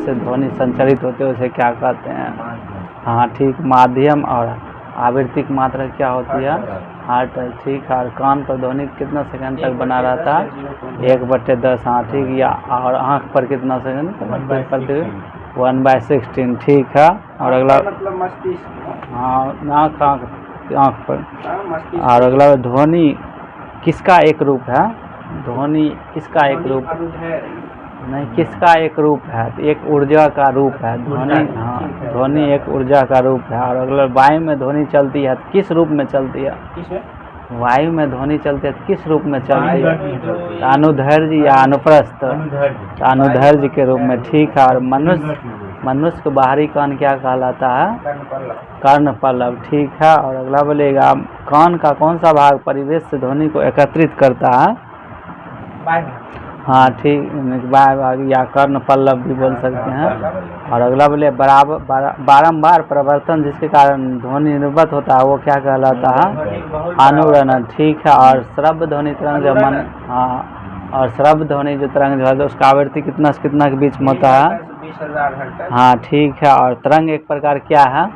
से ध्वनि संचरित होते हैं उसे क्या कहते हैं? हाँ ठीक, माध्यम। और आवृत्ति की मात्रा क्या होती है? हर्ट्ज। ठीक है। और कान पर ध्वनि कितना सेकंड तक बना रहता है? 1/10। हाँ ठीक। या और आँख पर कितना सेकंड? 1/16। ठीक है। और अगला हाँ आँख पर। और अगला ध्वनि किसका एक रूप है? ध्वनि किसका एक रूप नहीं, किसका एक रूप है? एक ऊर्जा का रूप है ध्वनि। हाँ, ध्वनि एक ऊर्जा का रूप है। और अगर वायु में ध्वनि चलती है तो किस रूप में चलती है? वायु में ध्वनि चलती है तो किस रूप में चलती है? अनुदैर्घ्य या अनुप्रस्थ? अनुदैर्घ्य के रूप में। ठीक है। और मनुष्य का बाहरी कान क्या कहलाता है? कर्णपल्लव। ठीक है। और अगला बोलेगा कान का कौन सा भाग परिवेश से ध्वनि को एकत्रित करता है? हाँ ठीक, भाग या कर्णपल्लव भी बोल सकते हैं। और अगला बोले बारंबार परिवर्तन जिसके कारण ध्वनि निर्गत होता है वो क्या कहलाता है? अनुरणन। ठीक है। और श्रव्य ध्वनि तरंग जब और श्रव्य ध्वनि जो तरंग जो है उसका आवृत्ति कितना से कितना के बीच में होता है? 20,000 हाँ ठीक है। और तरंग एक प्रकार क्या है?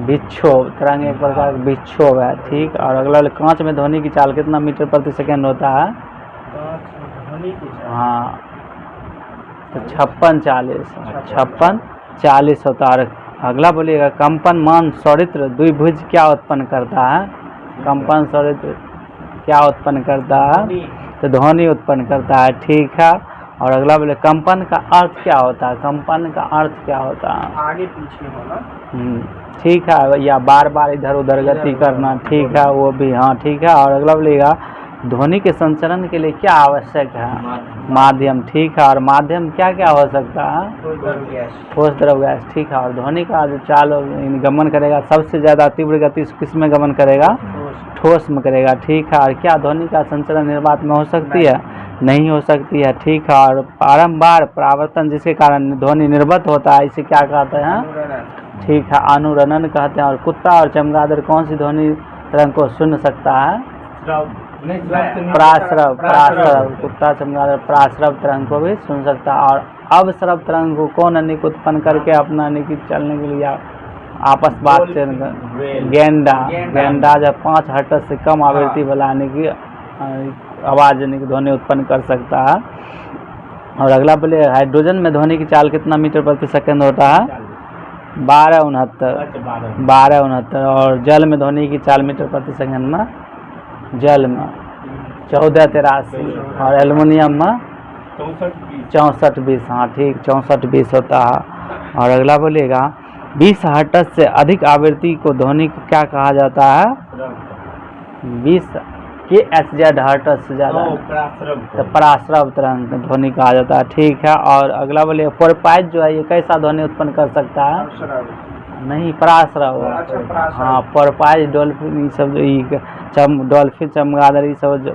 विक्षोभ। तरंग एक प्रकार विक्षोभ है। ठीक। और अगला कांच में ध्वनि की चाल कितना मीटर प्रति सेकेंड होता है? हाँ तो 56-40 होता है। अगला बोलिएगा कंपन मान सौरित्र द्विभुज क्या उत्पन्न करता है? कंपन सौरित्र क्या उत्पन्न करता है? तो ध्वनि उत्पन्न करता है। ठीक है। और अगला बोले कंपन का अर्थ क्या होता है? कंपन का अर्थ क्या होता है? आगे पीछे होना। ठीक है। या बार बार इधर उधर गति करना। ठीक है, वो भी। हाँ ठीक है। और अगला बोलेगा ध्वनि के संचरण के लिए क्या आवश्यक है? माध्यम। ठीक है। और माध्यम क्या क्या हो सकता है? ठोस, द्रव, गैस। ठीक है। और ध्वनि का जो चाल गमन करेगा सबसे ज़्यादा तीव्र गति किस में गमन करेगा? ठोस में करेगा। ठीक है। और क्या ध्वनि का संचरण निर्वात में हो सकती है? नहीं हो सकती है। ठीक है। और बारंबार परावर्तन जिसके कारण ध्वनि निर्गत होता है इसे क्या कहते हैं? ठीक है, अनुरणन कहते हैं। और कुत्ता और चमगादड़ कौन सी ध्वनि तरंग को सुन सकता है? प्राश्रव। कुत्ता चमगादड़ प्राश्रव तरंग को भी सुन सकता है। और अवश्रव तरंग को कौन अनिक उत्पन्न करके अपना अनिक चलने के लिए आपस बातचीत? गेंडा जब 5 हर्ट्ज से कम आवृत्ति वाला की आवाज ध्वनि उत्पन्न कर सकता है। और अगला बोले हाइड्रोजन में ध्वनि की चाल कितना मीटर प्रति सेकंड होता है? 1269। और जल में ध्वनि की चाल मीटर प्रति सेकंड में? जल में 1483। और एल्युमिनियम में 64-20। हाँ ठीक, 64-20 होता है। और अगला बोलेगा 20 हर्ट्ज से अधिक आवृत्ति को ध्वनि को क्या कहा जाता है? 20 kHz हर्ट्ज से ज़्यादा तो पराश्रव तरंग ध्वनि कहा जाता है। ठीक है। और अगला बोले पोरपाइज जो है ये कैसा ध्वनि उत्पन्न कर सकता है? नहीं, पराश्रव। हाँ, पोरपाइज, डॉल्फिन, ये सब डॉल्फिन, चमगादड़ ये सब जो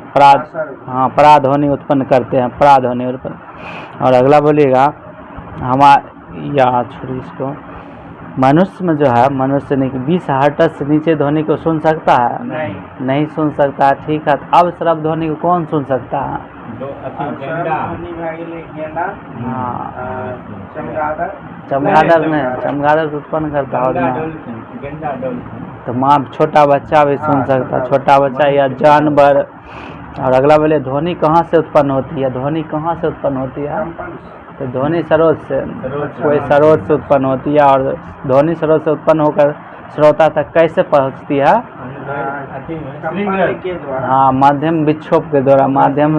पराध्वनि उत्पन्न करते हैं, पराध्वनि उत्पन्न। और अगला बोलिएगा छोड़िए इसको, मनुष्य में जो है मनुष्य ने 20 हर्ट्ज से नीचे ध्वनि को सुन सकता है? नहीं सुन सकता है। ठीक है। अब श्रव्य ध्वनि को कौन सुन सकता है? चमगादड़ उत्पन्न करता है तो माँ छोटा बच्चा भी सुन सकता है, छोटा बच्चा या जानवर। और अगला बोले ध्वनि कहाँ से उत्पन्न होती है? ध्वनि कहाँ से उत्पन्न होती है? तो ध्वनि स्रोत से, कोई स्रोत से उत्पन्न होती है। और ध्वनि स्रोत से उत्पन्न होकर श्रोता तक कैसे पहुँचती है? हाँ, माध्यम विक्षोभ के द्वारा। माध्यम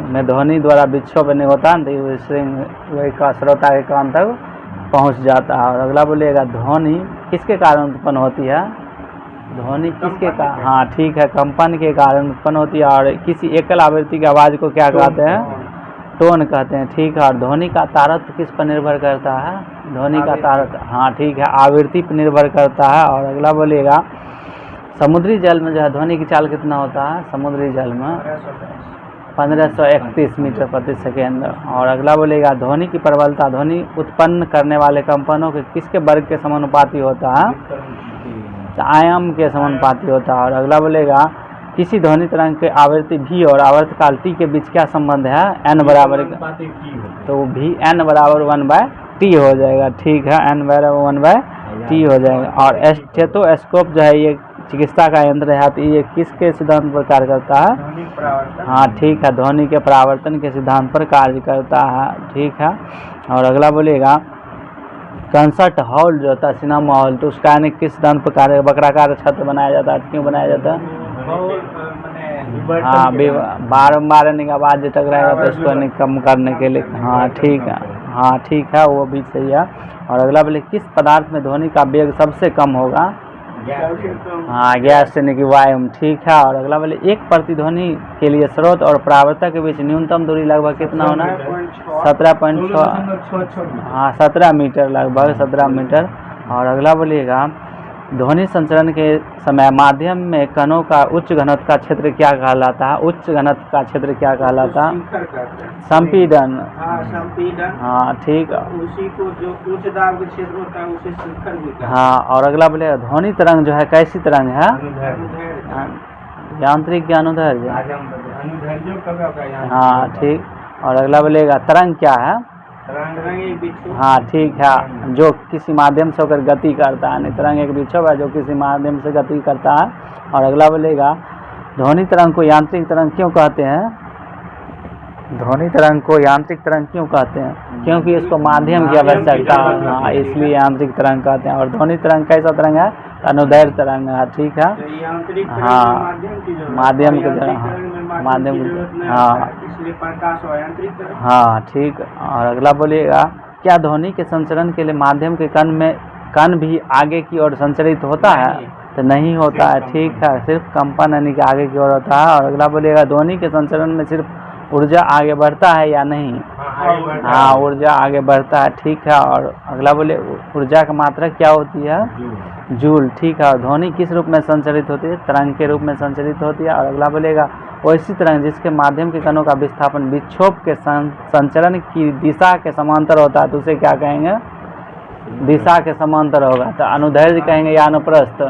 में ध्वनि द्वारा विक्षोभ नहीं होता है तो वही का श्रोता के कान तक पहुँच जाता है। और अगला बोलिएगा ध्वनि किसके कारण उत्पन्न होती है? ध्वनि किसके कारण? हाँ ठीक है, कंपन के कारण उत्पन्न होती है। और किसी एकल आवृत्ति की आवाज़ को क्या कहते हैं? टोन कहते हैं। ठीक है। और ध्वनि का तारतम्य किस पर निर्भर करता है? ध्वनि का तारतम्य, हाँ ठीक है, आवृत्ति पर निर्भर करता है। और अगला बोलिएगा समुद्री जल में जो है ध्वनि की चाल कितना होता है? समुद्री जल में 1531 मीटर प्रति सेकेंड। और अगला बोलेगा ध्वनि की प्रबलता ध्वनि उत्पन्न करने वाले कंपनों के किसके वर्ग के समानुपाती होता है? आयाम के समानुपाती होता है। और अगला बोलेगा किसी ध्वनि तरंग के आवृत्ति v और आवर्तकाल t के बीच क्या संबंध है? n बराबर, तो v n बराबर 1/2 टी हो जाएगा, ठीक है, N/1/T हो जाएगा। और स्टेथोस्कोप जो है ये चिकित्सा का यंत्र है, तो ये किसके सिद्धांत पर कार्य करता है? हाँ ठीक है, ध्वनि के परावर्तन के सिद्धांत पर कार्य करता है, ठीक है। और अगला बोलिएगा कंसर्ट हॉल जो होता है, सिनेमा हॉल, तो उसका यानी किस सिद्धांत पर कार्य, वक्राकार छत बनाया जाता है, क्यों बनाया जाता है? हाँ, बारम्बार आवाज़ टकराएगा तो इसको कम करने के लिए, हाँ ठीक है, हाँ ठीक है, वो भी सही है। और अगला बोले किस पदार्थ में ध्वनि का वेग सबसे कम होगा? हाँ, गैस यानी कि वायु, ठीक है। और अगला बोले एक प्रतिध्वनि के लिए स्रोत और परावर्तक के बीच न्यूनतम दूरी लगभग कितना होना है? 17.6, हाँ 17 मीटर, लगभग 17 मीटर। और अगला बोलिएगा ध्वनि संचरण के समय माध्यम में कणों का उच्च घनत्व का क्षेत्र क्या कहलाता है? उच्च घनत्व का क्षेत्र क्या कहलाता है? संपीड़न, हाँ ठीक, उसी को जो उच्च दाब का क्षेत्र होता है उसे शिखर भी कहते हैं। हाँ। और अगला बोलेगा ध्वनि तरंग जो है कैसी तरंग है? यांत्रिक या अनुदैर्ध्य? हाँ ठीक। और अगला बोलेगा तरंग क्या है? हाँ ठीक है, जो किसी माध्यम से होकर गति करता है, नहीं तरंग एक विक्षोभ है जो किसी माध्यम से गति करता है। और अगला बोलेगा ध्वनि तरंग को यांत्रिक तरंग क्यों कहते हैं? ध्वनि तरंग को यांत्रिक तरंग क्यों कहते हैं? क्योंकि इसको माध्यम की आवश्यकता है, हाँ इसलिए यांत्रिक तरंग कहते हैं। और ध्वनि तरंग कैसा तरंग है? अनुदैर्ध्य तरंग है, ठीक है, हाँ माध्यम की तरह, माध्यम की, हाँ इसलिए प्रकाश और यांत्रिक तरंग, हाँ ठीक। और अगला बोलिएगा क्या ध्वनि के संचरण के लिए माध्यम के कण भी आगे की ओर संचरित होता है? तो नहीं होता है, ठीक है, सिर्फ कंपन यानी कि आगे की ओर होता है। और अगला बोलिएगा ध्वनि के संचरण में सिर्फ ऊर्जा आगे बढ़ता है या नहीं? हाँ ऊर्जा आगे बढ़ता है, ठीक है। और अगला बोले ऊर्जा की मात्रा क्या होती है? जूल, ठीक है। ध्वनि किस रूप में संचरित होती है? तरंग के रूप में संचरित होती है। और अगला बोलेगा वैसी तरंग जिसके माध्यम के कणों का विस्थापन विक्षोभ के संचरण की दिशा के समांतर होता है, तो उसे क्या कहेंगे? दिशा के समांतर होगा, तो अनुदैर्ध्य कहेंगे या अनुप्रस्थ?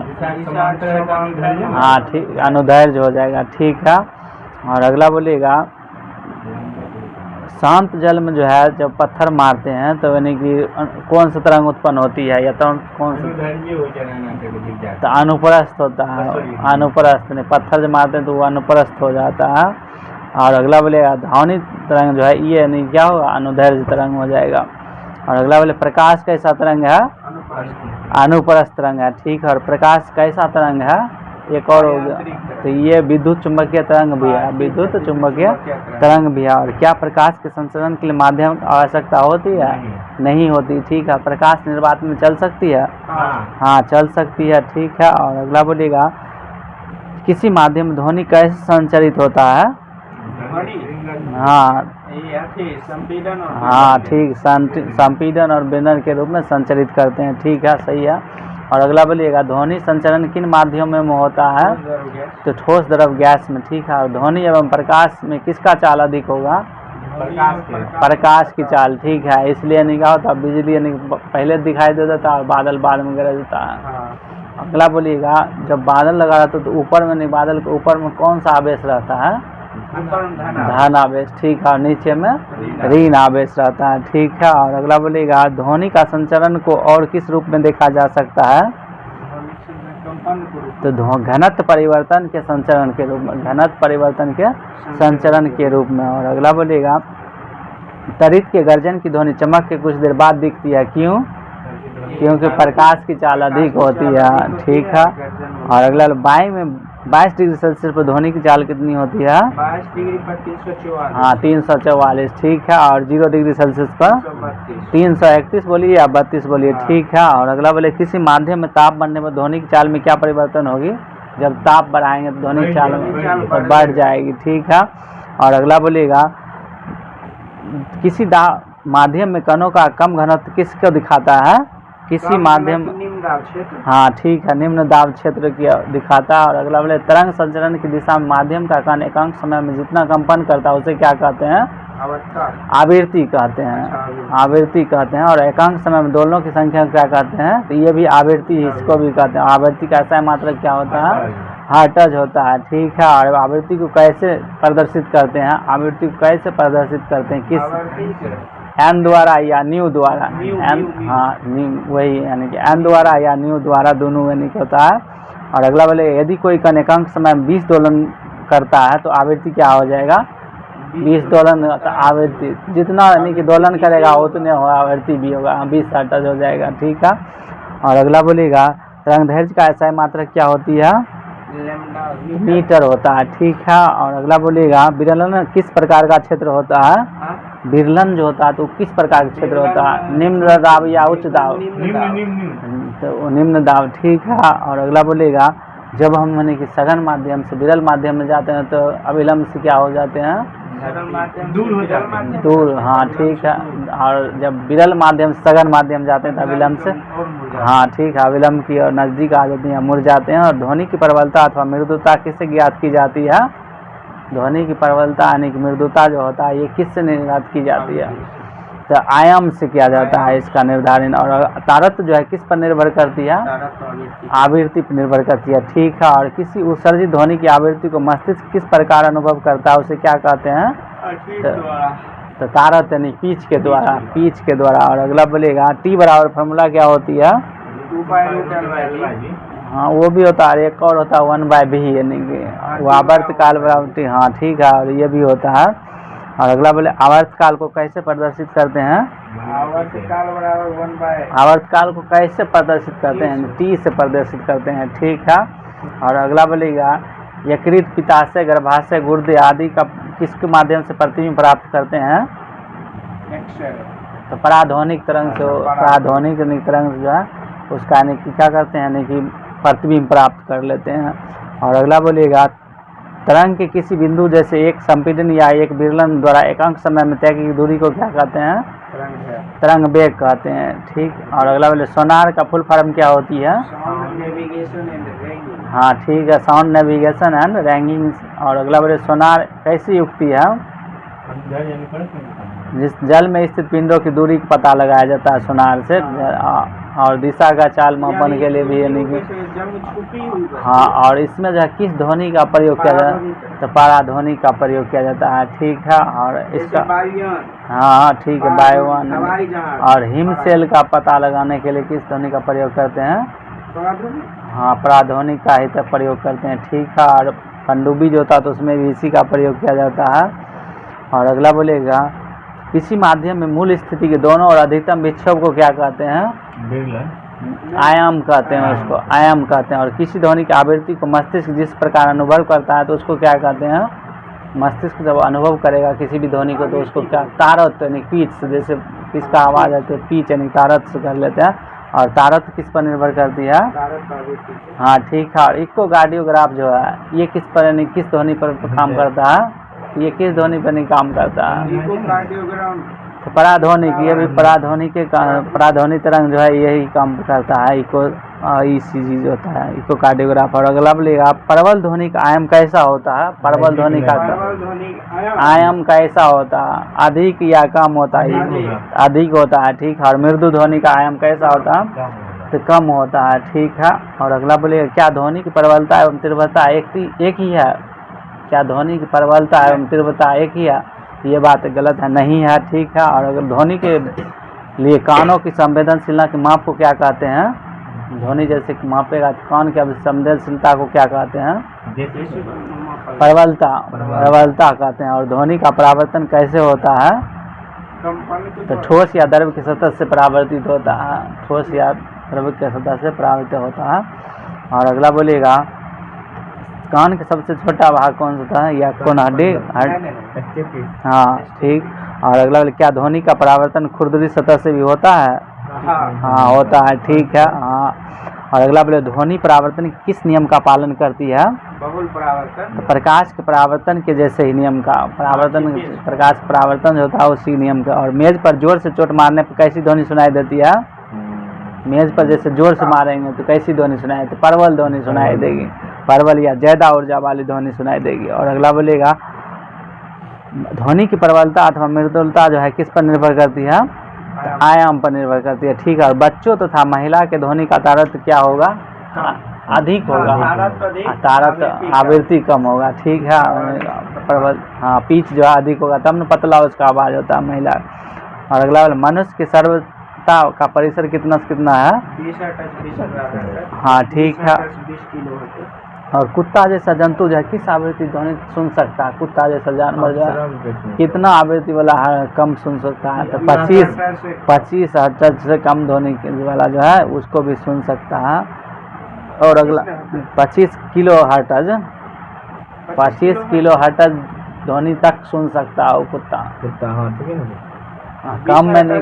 हाँ ठीक, अनुदैर्ध्य हो जाएगा, ठीक है। और अगला बोलिएगा शांत जल में जो है जब पत्थर मारते हैं तो यानी कि कौन सा तरंग उत्पन्न होती है, या तो कौन सा? तो अनुप्रस्थ होता है, अनुप्रस्थ, नहीं पत्थर जब मारते हैं तो वो अनुप्रस्थ हो जाता है। और अगला बोलेगा ध्वनि तरंग जो है ये यानी क्या होगा? अनुदैर्ध्य तरंग हो जाएगा। और अगला बोले प्रकाश कैसा तरंग है? अनुप्रस्थ तरंग है, ठीक है। और प्रकाश कैसा तरंग है? एक और हो गया, तो ये विद्युत चुंबकीय तरंग भी है, विद्युत चुंबकीय तरंग भी है। और क्या प्रकाश के संचरण के लिए माध्यम आवश्यकता होती है? नहीं होती, ठीक है। प्रकाश निर्वात में चल सकती है? हाँ चल सकती है, ठीक है। और अगला बोलिएगा किसी माध्यम में ध्वनि कैसे संचरित होता है? हाँ हाँ ठीक, संपीड़न और विनर के रूप में संचरित करते हैं, ठीक है, सही है। और अगला बोलिएगा ध्वनि संचरण किन माध्यमों में होता है? तो ठोस द्रव गैस में, ठीक है। और ध्वनि एवं प्रकाश में किसका चाल अधिक होगा? प्रकाश की चाल, ठीक है। इसलिए नहीं क्या होता, बिजली यानी पहले दिखाई देता था और बादल बाद में गरजता है। अगला बोलिएगा जब बादल लगा रहता तो ऊपर में नहीं, बादल के ऊपर में कौन सा आवेश रहता है? धन आवेश, ठीक है। और नीचे में ऋण आवेश रहता है, ठीक है। और अगला बोलिएगा ध्वनि का संचरण को और किस रूप में देखा जा सकता है? तो घनत्व परिवर्तन के संचरण के रूप में, घनत्व परिवर्तन के संचरण के रूप में। और अगला बोलिएगा तरित के गर्जन की ध्वनि चमक के कुछ देर बाद दिखती है, क्यों? क्योंकि प्रकाश की चाल अधिक होती है, ठीक है। और अगला 22 डिग्री सेल्सियस पर ध्वनि की चाल कितनी होती है? 22 डिग्री पर 344, हाँ 344, ठीक है। और 0 डिग्री सेल्सियस पर 331 बोलिए या 32 बोलिए, ठीक है। और अगला बोले किसी माध्यम में ताप बढ़ने पर ध्वनि की चाल में क्या परिवर्तन होगी? जब ताप बढ़ाएंगे तो ध्वनि की चाल में बढ़ जाएगी, ठीक है। और अगला बोलिएगा किसी माध्यम में कणों का कम घनत्व किसको दिखाता है? किसी माध्यम, हाँ ठीक है, निम्न दाब क्षेत्र की दिखाता है। और अगला बोले तरंग संचरण की दिशा में माध्यम का कण एकांक समय में जितना कंपन करता है उसे क्या कहते हैं? आवृत्ति कहते हैं, आवृत्ति कहते हैं। और एकांक समय में दोलनों की संख्या क्या कहते हैं? तो ये भी आवृत्ति, इसको भी कहते हैं। आवृत्ति का ऐसा मात्रक क्या होता है? हर्ट्ज होता है, ठीक है। और आवृत्ति को कैसे प्रदर्शित करते हैं? आवृत्ति को कैसे प्रदर्शित करते हैं? किस? एन द्वारा या न्यू द्वारा, न्यू, एन, न्यू। हाँ न्यू, वही यानी कि एन द्वारा या न्यू द्वारा दोनों यानी कि होता है। और अगला बोले यदि कोई कण एकांक समय में 20 दोलन करता है तो आवृत्ति क्या हो जाएगा? 20 दोलन आवृत्ति, जितना यानी कि दोलन करेगा उतने होगा आवृत्ति भी होगा, 20 टच हो जाएगा, ठीक है। और अगला बोलेगा तरंगदैर्घ्य का SI मात्रक क्या होती है? लैम्डा मीटर होता है, ठीक है। और अगला बोलेगा विरलन किस प्रकार का क्षेत्र होता है? हाँ? विरलन जो होता है तो किस प्रकार का क्षेत्र होता है? निम्न दाब या उच्च दाब? तो वो निम्न दाब, ठीक है। और अगला बोलेगा जब हम यानी कि सघन माध्यम से विरल माध्यम में जाते हैं तो अविलंब से क्या हो जाते हैं? दूर हो जाते हैं। दूर, हाँ ठीक है। और जब विरल माध्यम से सघन माध्यम जाते हैं तो अविलंब से, हाँ ठीक है, अविलंब की और नज़दीक आ जाते हैं, मुड़ जाते हैं। और ध्वनि की प्रबलता अथवा मृदुता किससे ज्ञात की जाती है? ध्वनि की प्रबलता यानी कि मृदुता जो होता है ये किससे निर्धारित की जाती है? तो आयाम से किया जाता है इसका निर्धारण। और तारत्व जो है किस पर निर्भर करती है? आवृत्ति पर निर्भर करती है, ठीक है। और किसी उत्सर्जित ध्वनि की आवृत्ति को मस्तिष्क किस प्रकार अनुभव करता है उसे क्या कहते हैं? तो तारत्व यानी पिच के द्वारा, पिच के द्वारा। और अगला बोलेगा टी बराबर फार्मूला क्या होती है? 2π√L/v। हाँ वो भी होता है, एक और होता है 1/v यानी कि वो आवर्तकाल बराबर, हाँ ठीक है। और ये भी होता है। और अगला बोले आवर्तकाल को कैसे प्रदर्शित करते हैं? आवर्तकाल बराबर 1/। आवर्तकाल को कैसे प्रदर्शित करते हैं? टी से प्रदर्शित करते हैं, ठीक है। और अगला बोलेगा यकृत, पित्ताशय, गर्भाशय, गुर्दे आदि का किसके माध्यम से प्रतिबिंब प्राप्त करते हैं? एक्सरे। तो पराध्वनिक तरंग से, पराध्वनिक तरंग से जो है उसका यानी कि क्या करते हैं यानी कि प्रतिबिंब प्राप्त कर लेते हैं। और अगला बोलेगा तरंग के किसी बिंदु जैसे एक संपीड़न या एक विरलन द्वारा एकांक समय में तय की दूरी को क्या कहते हैं? तरंग वेग कहते हैं, ठीक। और अगला बोले सोनार का फुल फॉर्म क्या होती है? Sound navigation and ranking. हाँ ठीक है, साउंड नेविगेशन एंड रैंकिंग। और अगला बोले सोनार कैसी युक्ति है जिस जल में स्थित पिंडों की दूरी का पता लगाया जाता है सोनार से। और दिशा का चाल मापन के लिए भी यानी कि, हाँ। और इसमें जो है किस ध्वनि का प्रयोग किया जाता है? तो पाराध्वनि का प्रयोग किया जाता है, ठीक है। और इसका, हाँ ठीक है, वायुयान। और हिमशैल का पता लगाने के लिए किस ध्वनि का प्रयोग करते हैं? हाँ पराध्वनि का ही तक प्रयोग करते हैं, ठीक है। और पनडुब्बी जो होता है तो उसमें भी इसी का प्रयोग किया जाता है। और अगला बोलेगा किसी माध्यम में मूल स्थिति के दोनों और अधिकतम विक्षोभ को क्या कहते हैं? आयाम कहते हैं, उसको आयाम कहते हैं। और किसी ध्वनि की आवृत्ति को मस्तिष्क जिस प्रकार अनुभव करता है तो उसको क्या कहते हैं? मस्तिष्क जब अनुभव करेगा किसी भी ध्वनि को तो उसको क्या? तारत्व यानी पिच, जैसे किसका आवाज़ है तो पिच यानी तारत्व से कर लेते हैं। और तारत्व किस पर निर्भर करती है? हाँ ठीक है। और इकोकार्डियोग्राफ जो है ये किस पर यानी किस ध्वनि पर काम करता है? ये किस ध्वनि पर नहीं काम करता है? तो पराध्वनिक, ये भी पराध्वनिक के पराध्वनि तरंग जो है यही काम करता है, इको ECG जो होता है, इकोकार्डियोग्राफ। और अगला बोलेगा प्रबल ध्वनि का आयाम कैसा होता है? प्रबल ध्वनि का आयाम कैसा होता है? अधिक या कम होता है? अधिक होता है, ठीक है। और मृदु ध्वनि का आयाम कैसा होता है? तो कम होता है, ठीक है। और अगला बोलेगा क्या ध्वनि की प्रबलता एवं तीव्रता एक ही है? क्या ध्वनि की प्रबलता एवं तीव्रता एक ही है? ये बात गलत है, नहीं है, ठीक है। और अगर ध्वनि के लिए कानों की संवेदनशीलता के माप को क्या कहते हैं? ध्वनि जैसे कि मापेगा तो कान की संवेदनशीलता को क्या कहते हैं? प्रबलता, प्रबलता कहते हैं। और ध्वनि का परावर्तन कैसे होता है? तो ठोस या द्रव की सतह से परावर्तित होता है, ठोस या द्रव की सतह से परावर्तित होता है। और अगला बोलेगा कान का सबसे छोटा भाग कौन सा होता है? या कौन हड्डी? हाँ ठीक। और अगला बोले क्या ध्वनि का परावर्तन खुरदरी सतह से भी होता है? हाँ होता है, ठीक है, हाँ। और अगला बोले ध्वनि परावर्तन किस नियम का पालन करती है? बहुल परावर्तन। तो प्रकाश के परावर्तन के जैसे ही नियम का परावर्तन, प्रकाश परावर्तन जो होता है उसी नियम का। और मेज पर जोर से चोट मारने पर कैसी ध्वनि सुनाई देती है? मेज पर जैसे जोर से मारेंगे तो कैसी ध्वनि सुनाई? तो प्रबल ध्वनि सुनाई देगी, प्रबल या ज्यादा ऊर्जा वाली ध्वनि सुनाई देगी। और अगला बोलेगा ध्वनि की प्रबलता अथवा मृदुलता जो है किस पर निर्भर करती है? आयाम पर निर्भर करती है, ठीक है। और बच्चों तथा महिला के ध्वनि का तारत्व क्या होगा? अधिक होगा, तारत्व आवृत्ति कम होगा, ठीक है। प्रबल, हाँ पिच जो है अधिक होगा तब न पतला उसका आवाज़ होता है महिला। और अगला वाला मनुष्य की सर्वता का परिसर कितना से कितना है? 20 हर्ट्ज 20,000 हर्ट्ज। हाँ ठीक है। 20 किलो हर्ट्ज। और कुत्ता जैसा जंतु जो है किस आवृत्ति ध्वनि सुन सकता है? कुत्ता जैसा जानवर जो है कितना आवृत्ति वाला कम सुन सकता है? तो 25 हर्ट्ज से कम ध्वनि वाला जो है उसको भी सुन सकता है। और अगला 25 किलो हर्ट्ज 25 किलो हर्ट्ज ध्वनि तक सुन सकता है वो कुत्ता। हाँ ठीक है ना। कम में नहीं,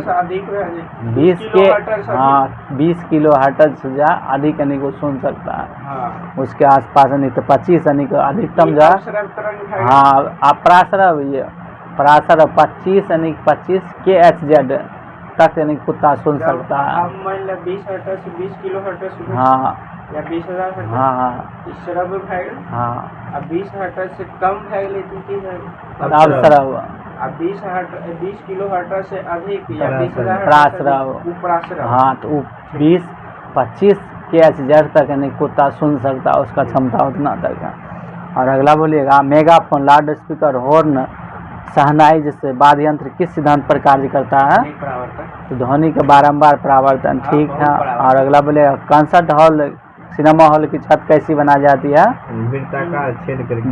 20 के, किलो हाँ 20 किलो हर्ट्ज से जा अधिक यानी को सुन सकता है। हाँ। उसके आसपास नहीं तो 25 यानी को अधिकतम जा। हाँ आप पराश्रव ये पराश्रव 25 यानी 25 kHz तक यानी कुत्ता सुन सकता है। अब मान लो 20 हर्ट्ज से 20 किलो हर्ट्ज हाँ या 20,000 हर्ट्ज। हाँ हाँ इस शराब में भाई हाँ। अब 20 हर्ट्ज से कम भाई लेती थी अब सरव अब 20 किलो हर्ट्ज से अधिक या 20,000 पराश्रव। उपराश्रव। हाँ तो 20-25 kHz तक यानी कुत्ता सुन सकता है, उसका क्षमता उतना तक है। और अगला बोलिएगा मेगाफोन लाउड स्पीकर हॉर्न शहनाई जैसे वाद्य यंत्र किस सिद्धांत पर कार्य करता है? तो ध्वनि के बारंबार परावर्तन ठीक है। और अगला बोलिएगा कंसर्ट हॉल सिनेमा हॉल की छत कैसी बनाई जाती है? वृत्ताकार छेद करके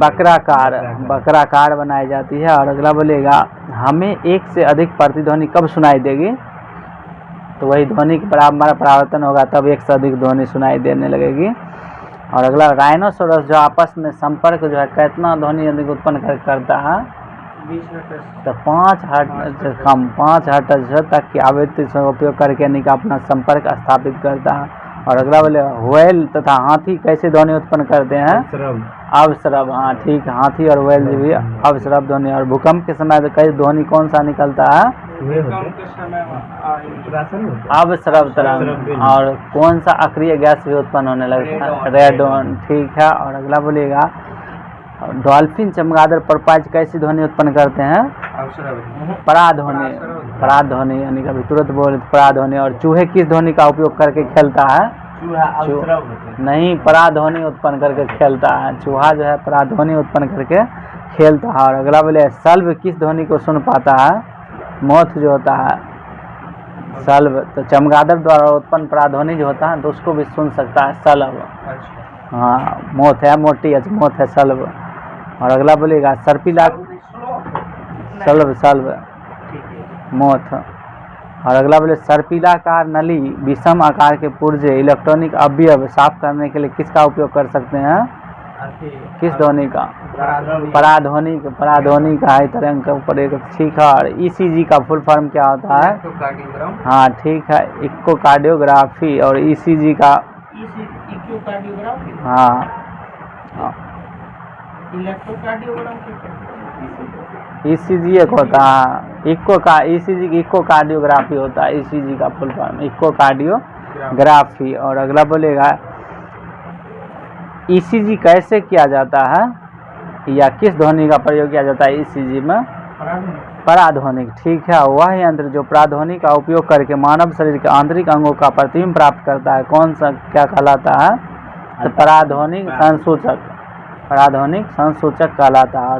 बकराकार बनाई जाती है। और अगला बोलिएगा हमें एक से अधिक प्रतिध्वनि कब सुनाई देगी? तो वही ध्वनि के बारंबार परावर्तन होगा तब एक से अधिक ध्वनि सुनाई देने लगेगी। और अगला राइनोसोरस जो आपस में संपर्क जो है कितना ध्वनि अधिक उत्पन्न करता है? 20 हर्ट्ज। तो 5 हर्ट्ज से कम 5 हर्ट्ज तक की आवृत्ति से उपयोग करके यानी कि अपना संपर्क स्थापित करता है। और अगला बोले व्हेल तथा हाथी कैसे ध्वनि उत्पन्न करते हैं? अवस्रव। हाँ ठीक है, हाथी और व्हेल भी अवस्रव ध्वनि। और भूकंप के समय तो कई ध्वनि कौन सा निकलता है? अवस्रव तरंग। और कौन सा अक्रिय गैस भी उत्पन्न होने लगता है? रेडोन ठीक है। और अगला बोलिएगा डॉल्फिन चमगादड़ परपाज कैसी ध्वनि उत्पन्न करते हैं? पराध्वनि। पराध्वनि यानी कभी तुरंत बोले पराध्वनि। और चूहे किस ध्वनि का उपयोग करके खेलता है? नहीं, पराध्वनि उत्पन्न करके खेलता है। चूहा जो है पराध्वनि उत्पन्न करके खेलता है। और अगला बोले सल्व किस ध्वनि को सुन पाता है? मोथ जो होता है सल्व, तो चमगादड़ द्वारा उत्पन्न पराध्वनि जो होता है तो उसको भी सुन सकता है सल्व। हाँ मोथ है मोटी है मोथ है सल्व। और अगला बोलेगा सर्पिला सल्व मोथ। और अगला बोले सर्पिलाकार नली विषम आकार के पुर्जे इलेक्ट्रॉनिक अवयव साफ करने के लिए किसका उपयोग कर सकते हैं? किस ध्वनि का? पराध्वनि का है तरंग के ऊपर एक ठीक है। और ECG का फुल फॉर्म क्या होता है? हाँ ठीक है, इकोकार्डियोग्राफी। और ECG का हाँ ECG एक होता है ECG इकोकार्डियोग्राफी होता है। ECG का फुल फॉर्म इकोकार्डियोग्राफी। और अगला बोलेगा ECG कैसे किया जाता है या किस ध्वनि का प्रयोग किया जाता है ECG में? पराध्वनिक ठीक है। वह यंत्र जो पराध्वनि का उपयोग करके मानव शरीर के आंतरिक अंगों का प्रतिबिंब प्राप्त करता है कौन सा क्या कहलाता है? तो पराध्वनिक संसूचक कहलाता है।